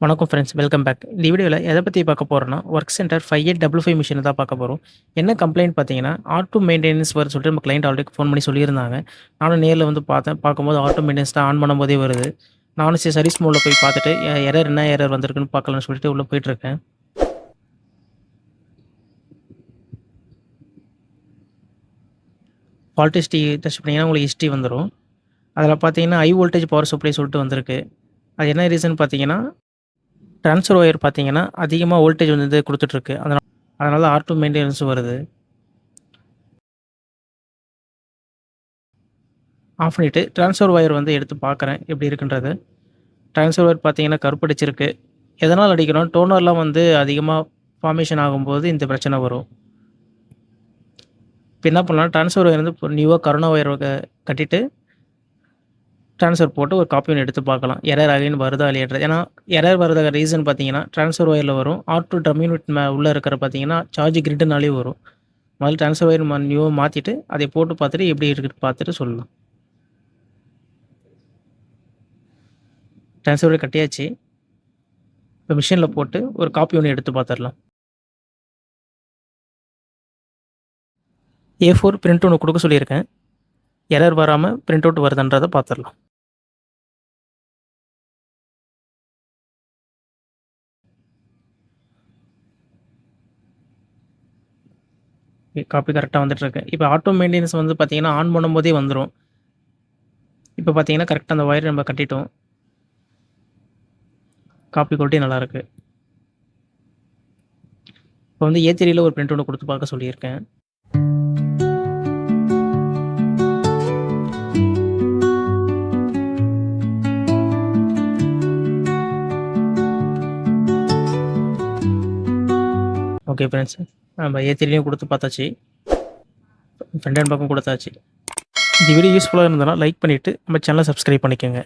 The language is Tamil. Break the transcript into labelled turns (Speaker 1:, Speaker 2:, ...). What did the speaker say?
Speaker 1: வணக்கம் ஃப்ரெண்ட்ஸ், வெல்கம் பேக். இந்த வீடியோவில் எதை பற்றி பார்க்க போகிறோன்னா, ஒர்க் சென்டர் 5855 மிஷினை தான் பார்க்க போகிறோம். என்ன கம்ப்ளைண்ட் பார்த்தீங்கன்னா, ஆட்டோ மெயின்டெனன்ஸ் வர சொல்லிட்டு நம்ம கிளைண்ட் ஆல்ரெடி ஃபோன் பண்ணி சொல்லியிருந்தாங்க. நானும் நேரில் வந்து பார்த்தேன். பார்க்கும்போது ஆட்டோ மெயின்டெனன்ஸ் தான் ஆன் பண்ணும்போதே வருது. நானும் சரி சர்வீஸ் மோடில் போய் பார்த்துட்டு எரர் என்ன எரர் வந்திருக்குன்னு பார்க்கலாம்னு சொல்லிட்டு உள்ளே போயிட்டுருக்கேன். ஃபால்ட் ஹிஸ்ட்ரி டச் பண்ணிங்கன்னா உங்களுக்கு ஹிஸ்ட்ரி வந்துடும். அதில் பார்த்தீங்கன்னா ஹை வோல்டேஜ் பவர் சப்ளை சொல்லிட்டு வந்திருக்கு. அது என்ன ரீசன் பார்த்தீங்கன்னா, ட்ரான்ஸ்ஃபர் ஒயர் பார்த்தீங்கன்னா அதிகமாக வோல்டேஜ் வந்து கொடுத்துட்ருக்கு. அதனால ஆட்டோ மெயின்டெனன்ஸ் வருது. ஆஃப் பண்ணிவிட்டு ட்ரான்ஸ்ஃபர் ஒயர் வந்து எடுத்து பார்க்குறேன் எப்படி இருக்குன்றது. ட்ரான்ஸ்ஃபர் ஒயர் பார்த்தீங்கன்னா கருப்படிச்சிருக்கு. எதனால் அடிக்கிறோம், டோனர்லாம் வந்து அதிகமாக ஃபார்மேஷன் ஆகும்போது இந்த பிரச்சனை வரும். இப்போ என்ன பண்ணலாம், ட்ரான்ஸ்ஃபர் ஒயர் வந்து இப்போ நியூவாக கரோனா ஒயர் கட்டிட்டு ட்ரான்ஸ்ஃபர் போட்டு ஒரு காப்பி ஒன்று எடுத்து பார்க்கலாம். எரர் அகைன் வருதா இல்லையான்றது. ஏன்னா எரர் வரதுக்கு ரீசன் பார்த்தீங்கன்னா, ட்ரான்ஸ்ஃபர் ஒயரில் வரும். ஆட்டோ ட்ரம் யூனிட் உள்ளே இருக்கிற பார்த்தீங்கன்னா சார்ஜ் கிரிட்னாலே வரும். முதல்ல ட்ரான்ஸ்ஃபர் ஒயர் நியூவாக மாற்றிட்டு அதை போட்டு பார்த்துட்டு எப்படி இருக்குன்னு பார்த்துட்டு சொல்லலாம். ட்ரான்ஸ்ஃபர் ஒயர் கட்டியாச்சு. இப்போ மிஷினில் போட்டு ஒரு காப்பி ஒன்று எடுத்து பார்த்துடலாம். A4 பிரிண்ட் ஒன்று கொடுக்க சொல்லியிருக்கேன். எரர் வராமல் பிரிண்ட் அவுட் வருதுன்றதை பார்த்துடலாம். காப்பி கரெக்டாக வந்துட்டுருக்கு. இப்போ ஆட்டோ மெயின்டெனன்ஸ் வந்து பார்த்தீங்கன்னா ஆன் பண்ணும்போதே வந்துடும். இப்போ பார்த்தீங்கன்னா கரெக்டாக அந்த ஒயர் நம்ம கட்டிட்டோம். காப்பி குவாலிட்டி நல்லாயிருக்கு. இப்போ வந்து A3யில் ஒரு பிரிண்ட் ஒன்று கொடுத்து பார்க்க சொல்லியிருக்கேன். ஓகே ஃப்ரெண்ட்ஸ், நம்ம A3லையும் கொடுத்து பார்த்தாச்சு. ஃப்ரண்ட் அண்ட் பக்கம் கொடுத்தாச்சு. இந்த வீடியோ யூஸ்ஃபுல்லாக இருந்ததுன்னா லைக் பண்ணிவிட்டு நம்ம சேனலை சப்ஸ்கிரைப் பண்ணிக்கோங்க.